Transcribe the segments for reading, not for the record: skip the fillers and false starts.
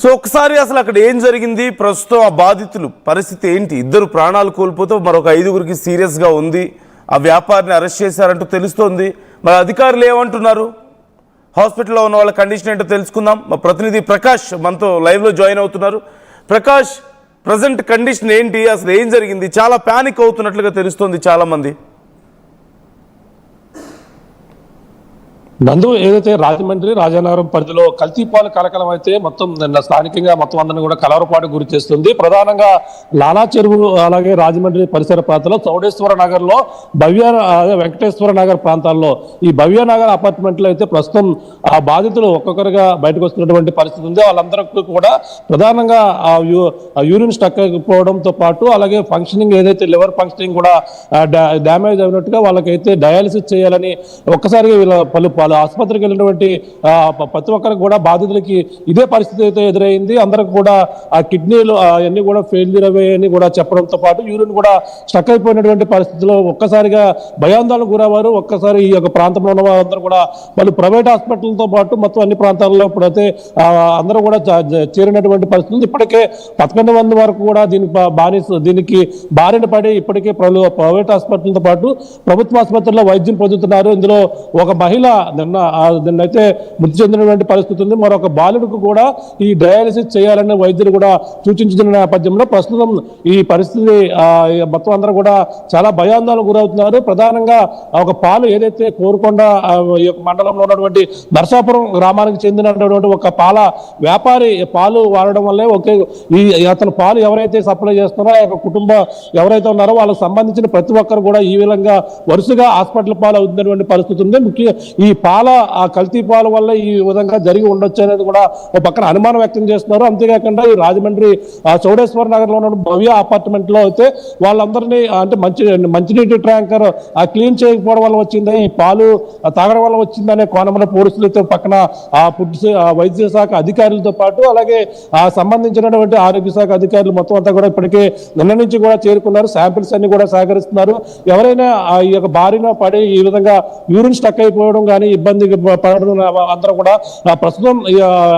So ఒకసారి అసలు అక్కడ ఏం జరిగింది, ప్రస్తుతం ఆ బాధితులు పరిస్థితి ఏంటి? ఇద్దరు ప్రాణాలు కోల్పోతే మరొక 5గురికి సీరియస్గా ఉంది. ఆ వ్యాపారిని అరెస్ట్ చేశారంటూ తెలుస్తోంది. మరి అధికారులు ఏమంటున్నారు? హాస్పిటల్లో ఉన్న వాళ్ళ కండిషన్ ఏంటో తెలుసుకుందాం. మా ప్రతినిధి ప్రకాష్ మనతో లైవ్లో జాయిన్ అవుతున్నారు. ప్రకాష్, ప్రజెంట్ కండిషన్ ఏంటి, అసలు ఏం జరిగింది? చాలా ప్యానిక్ అవుతున్నట్లుగా తెలుస్తోంది చాలామంది. నందు, ఏదైతే రాజమండ్రి రాజానగరం పరిధిలో కల్తీపాలు కలకలం అయితే మొత్తం స్థానికంగా మొత్తం అందరినీ కూడా కలవరపాటు గురి చేస్తుంది. ప్రధానంగా లాలా చెరువు అలాగే రాజమండ్రి పరిసర ప్రాంతాల్లో చౌడేశ్వర నగర్ లో వెంకటేశ్వర నగర్ ప్రాంతాల్లో ఈ భవ్య నగర్ అపార్ట్మెంట్ లో అయితే ప్రస్తుతం ఆ బాధితులు ఒక్కొక్కరుగా బయటకు వస్తున్నటువంటి పరిస్థితి ఉంది. వాళ్ళందరికీ కూడా ప్రధానంగా యూరిన్ స్టక్ అయిపోవడంతో పాటు అలాగే ఫంక్షనింగ్ ఏదైతే లివర్ ఫంక్షనింగ్ కూడా డ్యామేజ్ అయినట్టుగా వాళ్ళకైతే డయాలిసిస్ చేయాలని ఒక్కసారిగా పలు ఆసుపత్రికి వెళ్ళినటువంటి ప్రతి ఒక్కరికి కూడా బాధితులకి ఇదే పరిస్థితి అయితే ఎదురైంది. అందరికి కూడా ఆ కిడ్నీలు అవన్నీ కూడా ఫెయిల్యూర్ అయ్యాయని కూడా చెప్పడంతో పాటు యూరిన్ కూడా స్టక్ అయిపోయినటువంటి పరిస్థితిలో ఒక్కసారిగా భయాందోళనకు గురవారు. ఒక్కసారి ఈ యొక్క ప్రాంతంలో ఉన్న వారందరూ కూడా వాళ్ళు ప్రైవేట్ హాస్పిటల్తో పాటు మొత్తం అన్ని ప్రాంతాల్లో ఇప్పుడైతే అందరూ కూడా చేరినటువంటి పరిస్థితి. ఇప్పటికే 11 మంది వరకు కూడా దీనికి బారిన పడి ఇప్పటికే ప్రైవేట్ హాస్పిటల్తో పాటు ప్రభుత్వ ఆసుపత్రుల్లో వైద్యం పొందుతున్నారు. ఇందులో ఒక మహిళ నిన్నైతే మృతి చెందినటువంటి పరిస్థితి ఉంది. మరొక బాలుడికి కూడా ఈ డయాలిసిస్ చేయాలని వైద్యులు కూడా సూచించిన నేపథ్యంలో ప్రస్తుతం ఈ పరిస్థితి మొత్తం అందరూ కూడా చాలా భయాందోళనకు గురవుతున్నారు. ప్రధానంగా ఒక పాలు ఏదైతే కోరుకొండ మండలంలో ఉన్నటువంటి నరసాపురం గ్రామానికి చెందినటువంటి ఒక పాల వ్యాపారి పాలు వాడడం వల్లే అతను పాలు ఎవరైతే సప్లై చేస్తున్నారో ఆ యొక్క కుటుంబం ఎవరైతే ఉన్నారో వాళ్ళకి సంబంధించిన ప్రతి ఒక్కరు కూడా ఈ విధంగా వరుసగా హాస్పిటల్ పాలు అవుతున్నటువంటి పరిస్థితి ఉంది. ముఖ్యంగా ఈ పాల కల్తీ పాల వల్ల ఈ విధంగా జరిగి ఉండొచ్చు అనేది కూడా ఒక పక్కన అనుమానం వ్యక్తం చేస్తున్నారు. అంతేకాకుండా ఈ రాజమండ్రి చౌడేశ్వర నగర్ లో ఉన్న భవ్య అపార్ట్మెంట్ లో అయితే వాళ్ళందరినీ అంటే మంచినీటి ట్యాంకర్ క్లీన్ చేయకపోవడం వల్ల వచ్చింది, ఈ పాలు తాగడం వల్ల వచ్చిందనే కోణంలో పోలీసులతో పక్కన వైద్య శాఖ అధికారులతో పాటు అలాగే సంబంధించినటువంటి ఆరోగ్య శాఖ అధికారులు మొత్తం అంతా కూడా ఇప్పటికే నిన్న నుంచి కూడా చేరుకున్నారు. శాంపిల్స్ అన్ని కూడా సేకరిస్తున్నారు. ఎవరైనా ఈ యొక్క బారిన పడి ఈ విధంగా యూరిన్ స్టక్ అయిపోవడం కానీ ఇబ్బంది పడడం అందరూ కూడా ప్రస్తుతం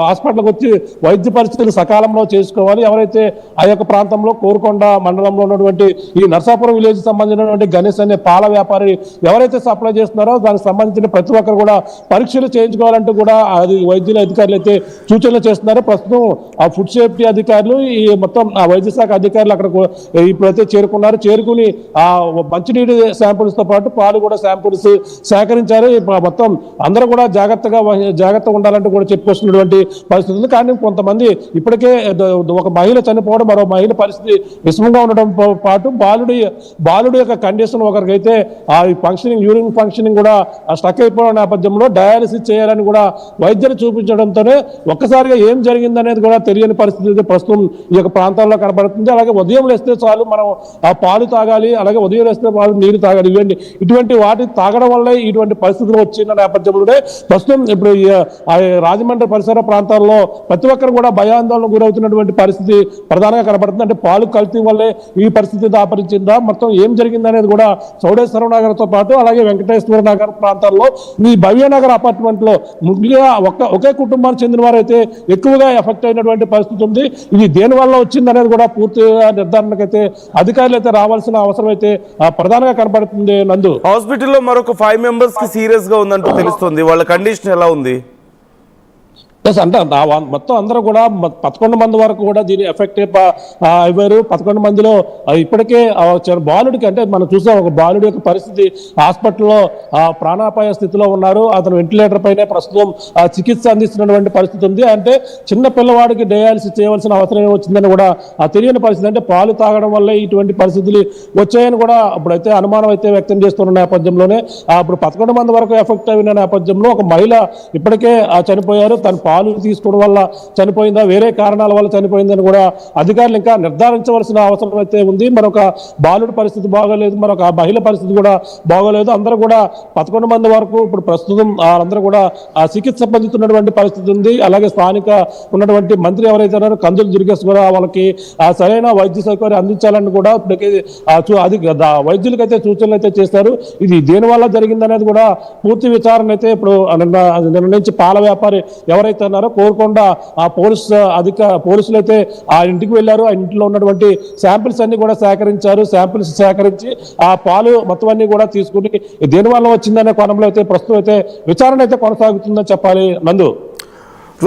హాస్పిటల్కి వచ్చి వైద్య పరిస్థితులు సకాలంలో చేసుకోవాలి. ఎవరైతే ఆ యొక్క ప్రాంతంలో కోరుకొండ మండలంలో ఉన్నటువంటి ఈ నర్సాపురం విలేజ్ సంబంధించినటువంటి గణేష్ అనే పాల వ్యాపారి ఎవరైతే సప్లై చేస్తున్నారో దానికి సంబంధించిన ప్రతి ఒక్కరు కూడా పరీక్షలు చేయించుకోవాలంటూ కూడా అది వైద్యుల అధికారులు అయితే సూచనలు చేస్తున్నారు. ప్రస్తుతం ఆ ఫుడ్ సేఫ్టీ అధికారులు ఈ మొత్తం ఆ వైద్య శాఖ అధికారులు అక్కడ ఇప్పుడైతే చేరుకున్నారు. చేరుకుని ఆ మంచినీటి శాంపుల్స్ తో పాటు పాలు కూడా శాంపుల్స్ సేకరించారు. మొత్తం అందరూ కూడా జాగ్రత్తగా ఉండాలంటూ కూడా చెప్పుకొస్తున్నటువంటి పరిస్థితి ఉంది. కానీ కొంతమంది ఇప్పటికే ఒక మహిళ చనిపోవడం, మరో మహిళ పరిస్థితి విషమంగా ఉండడం పాటు బాలుడి యొక్క కండిషన్ ఒకరికైతే ఆ ఫంక్షనింగ్ యూరిన్ ఫంక్షనింగ్ కూడా స్టక్ అయిపోవడం నేపథ్యంలో డయాలిసిస్ చేయాలని కూడా వైద్యులు చూపించడంతోనే ఒక్కసారిగా ఏం జరిగిందనేది కూడా తెలియని పరిస్థితి ప్రస్తుతం ఈ యొక్క ప్రాంతాల్లో కనబడుతుంది. అలాగే ఉదయం లేస్తే చాలు మనం ఆ పాలు తాగాలి, అలాగే ఉదయం లేస్తే పాలు నీరు తాగాలి, ఇటువంటి వాటి తాగడం వల్ల ఇటువంటి పరిస్థితులు వచ్చిన నేపథ్యంలోనే ప్రస్తుతం ఇప్పుడు రాజమండ్రి పరిసర ప్రాంతాల్లో ప్రతి ఒక్కరు కూడా భయాందోళనకు గురవుతున్నటువంటి పరిస్థితి ప్రధానంగా కనబడుతుంది. అంటే పాలు కల్తీ వల్లే ఈ పరిస్థితి దాపరించిందా, మొత్తం ఏం జరిగిందనేది కూడా చౌడేశ్వర నగర్ తో పాటు అలాగే వెంకటేశ్వర నగర్ ప్రాంతాల్లో ఈ భవ్య నగర్ అపార్ట్మెంట్ లో ముఖ్యంగా ఒకే కుటుంబానికి చెందిన వారైతే ఎక్కువగా ఎఫెక్ట్ అయినటువంటి పరిస్థితి ఉంది. ఇది దేని వల్ల వచ్చిందనేది కూడా పూర్తిగా నిర్ధారణకైతే అధికారులు అయితే రావాల్సిన అవసరం అయితే ప్రధానంగా కనబడుతుంది. నందు, హాస్పిటల్లో మరొక 5 మెంబర్స్ కి సీరియస్ గా ఉందంటూ తెలుస్తుంది. వాళ్ళ కండిషన్ ఎలా ఉంది? అంటే మొత్తం అందరూ కూడా 11 మంది వరకు కూడా దీని ఎఫెక్ట్ అయ్యారు. 11 మందిలో ఇప్పటికే బాలుడికి అంటే మనం చూసాం ఒక బాలుడి యొక్క పరిస్థితి హాస్పిటల్లో ప్రాణాపాయ స్థితిలో ఉన్నారు. అతను వెంటిలేటర్ పైనే ప్రస్తుతం చికిత్స అందిస్తున్నటువంటి పరిస్థితి ఉంది. అంటే చిన్న పిల్లవాడికి డయాలిసిస్ చేయవలసిన అవసరం వచ్చిందని కూడా తెలియని పరిస్థితి. అంటే పాలు తాగడం వల్ల ఇటువంటి పరిస్థితులు వచ్చాయని కూడా ఇప్పుడైతే అనుమానం అయితే వ్యక్తం చేస్తున్న నేపథ్యంలోనే ఇప్పుడు 11 మంది వరకు ఎఫెక్ట్ అయిన నేపథ్యంలో ఒక మహిళ ఇప్పటికే చనిపోయారు. తన పాలు తీసుకోవడం వల్ల చనిపోయిందా, వేరే కారణాల వల్ల చనిపోయిందని కూడా అధికారులు ఇంకా నిర్ధారించవలసిన అవసరం అయితే ఉంది. మరొక బాలుడి పరిస్థితి బాగోలేదు, మరొక మహిళ పరిస్థితి కూడా బాగోలేదు. అందరూ కూడా 11 మంది వరకు ఇప్పుడు ప్రస్తుతం అందరూ కూడా చికిత్స పొందుతున్నటువంటి పరిస్థితి ఉంది. అలాగే స్థానిక ఉన్నటువంటి మంత్రి ఎవరైతే ఉన్నారో కందులు దుర్గేష్ కూడా వాళ్ళకి సరైన వైద్య సౌకర్యం అందించాలని కూడా అది వైద్యులకైతే సూచనలు అయితే చేస్తారు. ఇది దేని వల్ల జరిగిందనేది కూడా పూర్తి విచారణ అయితే ఇప్పుడు నిర్ణయించి పాల వ్యాపారి ఎవరైతే ఉన్నారో కోరుకొండ ఆ పోలీసులు అయితే ఆ ఇంటికి వెళ్ళారు. ఆ ఇంట్లో ఉన్నటువంటి శాంపిల్స్ అన్ని కూడా సేకరించారు. శాంపిల్స్ సేకరించి ఆ పాలు మొత్తం అన్ని కూడా తీసుకుని దేని వల్ల వచ్చిందనే కోణంలో అయితే ప్రస్తుతం అయితే విచారణ అయితే కొనసాగుతుందని చెప్పాలి. నందు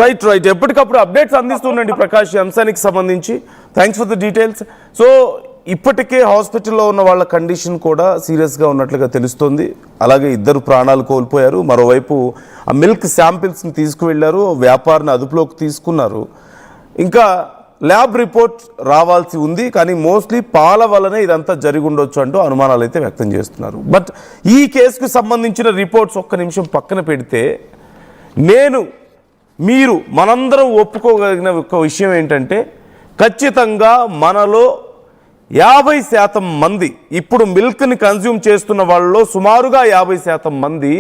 రైట్ ఎప్పటికప్పుడు అప్డేట్స్ అందిస్తుండండి ప్రకాష్ ఈ అంశానికి సంబంధించి. Thanks for the details. So ఇప్పటికే హాస్పిటల్లో ఉన్న వాళ్ళ కండిషన్ కూడా సీరియస్గా ఉన్నట్లుగా తెలుస్తోంది. అలాగే 2 ప్రాణాలు కోల్పోయారు. మరోవైపు ఆ మిల్క్ శాంపిల్స్ని తీసుకువెళ్లారు, వ్యాపారిని అదుపులోకి తీసుకున్నారు. ఇంకా ల్యాబ్ రిపోర్ట్ రావాల్సి ఉంది. కానీ మోస్ట్లీ పాల వల్లనే ఇదంతా జరిగి ఉండొచ్చు అంటూ అనుమానాలు అయితే వ్యక్తం చేస్తున్నారు. బట్ ఈ కేసుకు సంబంధించిన రిపోర్ట్స్ ఒక్క నిమిషం పక్కన పెడితే మీరు మనందరం ఒప్పుకోగలిగిన ఒక విషయం ఏంటంటే ఖచ్చితంగా మనలో 50% మంది ఇప్పుడు మిల్క్ని కన్జ్యూమ్ చేస్తున్న వాళ్ళలో సుమారుగా 50% మంది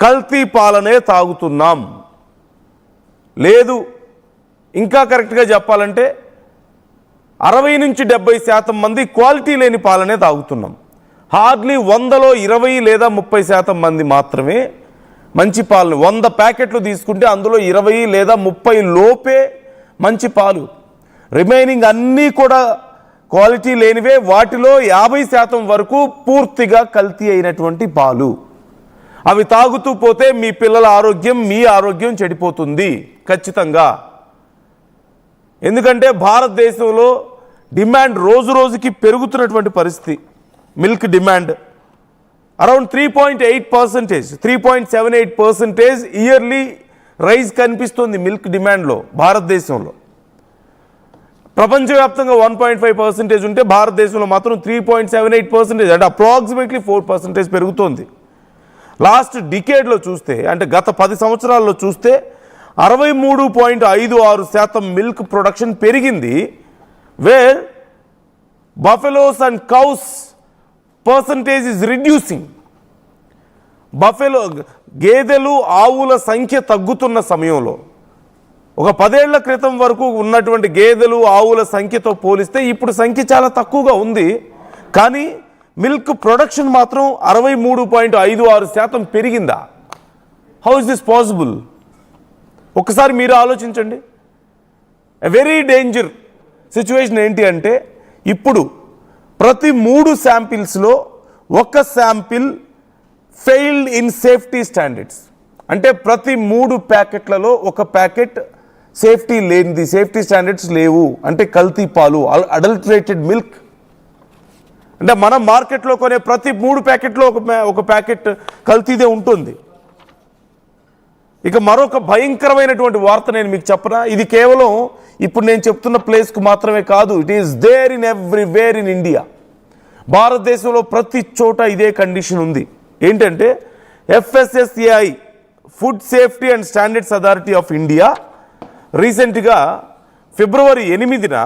కల్తీ పాలనే తాగుతున్నాం. లేదు ఇంకా కరెక్ట్గా చెప్పాలంటే 60 నుంచి 70% మంది క్వాలిటీ లేని పాలనే తాగుతున్నాం. హార్డ్లీ 100లో 20 లేదా 30% మంది మాత్రమే మంచి పాలను 100 ప్యాకెట్లు తీసుకుంటే అందులో 20 లేదా 30 లోపే మంచి పాలు. రిమైనింగ్ అన్నీ కూడా క్వాలిటీ లేనివే. వాటిలో 50% వరకు పూర్తిగా కల్తీ అయినటువంటి పాలు. అవి తాగుతూ పోతే మీ పిల్లల ఆరోగ్యం, మీ ఆరోగ్యం చెడిపోతుంది ఖచ్చితంగా. ఎందుకంటే భారతదేశంలో డిమాండ్ రోజు రోజుకి పెరుగుతున్నటువంటి పరిస్థితి. Milk demand around 3.8%, 3.78% yearly rise కనిపిస్తుంది మిల్క్ డిమాండ్లో భారతదేశంలో. ప్రపంచవ్యాప్తంగా 1.5% ఉంటే భారతదేశంలో మాత్రం 3.78%, అంటే అప్రాక్సిమేట్లీ 4% పెరుగుతోంది. లాస్ట్ డికేడ్లో చూస్తే, అంటే గత 10 సంవత్సరాల్లో చూస్తే 63.56% మిల్క్ ప్రొడక్షన్ పెరిగింది. Where buffaloes and cows percentage is reducing. గేదెలు ఆవుల సంఖ్య తగ్గుతున్న సమయంలో ఒక 10 ఏళ్ల క్రితం వరకు ఉన్నటువంటి గేదెలు ఆవుల సంఖ్యతో పోలిస్తే ఇప్పుడు సంఖ్య చాలా తక్కువగా ఉంది. కానీ మిల్క్ ప్రొడక్షన్ మాత్రం 63.56% పెరిగిందా? How is this possible? ఒకసారి మీరు ఆలోచించండి. ఎ వెరీ డేంజర్ సిచ్యువేషన్ ఏంటి అంటే ఇప్పుడు ప్రతి 3 శాంపిల్స్లో ఒక sample failed in safety standards. అంటే ప్రతి 3 ప్యాకెట్లలో ఒక ప్యాకెట్ సేఫ్టీ లేనిది, సేఫ్టీ స్టాండర్డ్స్ లేవు, అంటే కల్తీ పాలు, అడల్టరేటెడ్ మిల్క్. అంటే మనం మార్కెట్లో కొనే ప్రతి 3 ప్యాకెట్లో ఒక ప్యాకెట్ కల్తీదే ఉంటుంది. ఇక మరొక భయంకరమైనటువంటి వార్త నేను మీకు చెప్పనా? ఇది కేవలం ఇప్పుడు నేను చెప్తున్న ప్లేస్కు మాత్రమే కాదు, it is there in everywhere in India. భారతదేశంలో ప్రతి చోట ఇదే కండిషన్ ఉంది. ఏంటంటే FSSAI, food safety and standards authority of India, రీసెంట్గా ఫిబ్రవరి 8న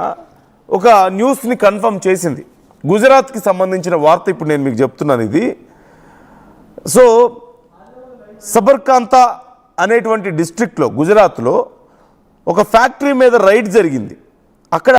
ఒక న్యూస్ని కన్ఫర్మ్ చేసింది. గుజరాత్కి సంబంధించిన వార్త ఇప్పుడు నేను మీకు చెప్తున్నాను ఇది. సో సబర్కాంతా అనేటువంటి డిస్ట్రిక్ట్లో, గుజరాత్లో ఒక ఫ్యాక్టరీ మీద రైడ్ జరిగింది. అక్కడ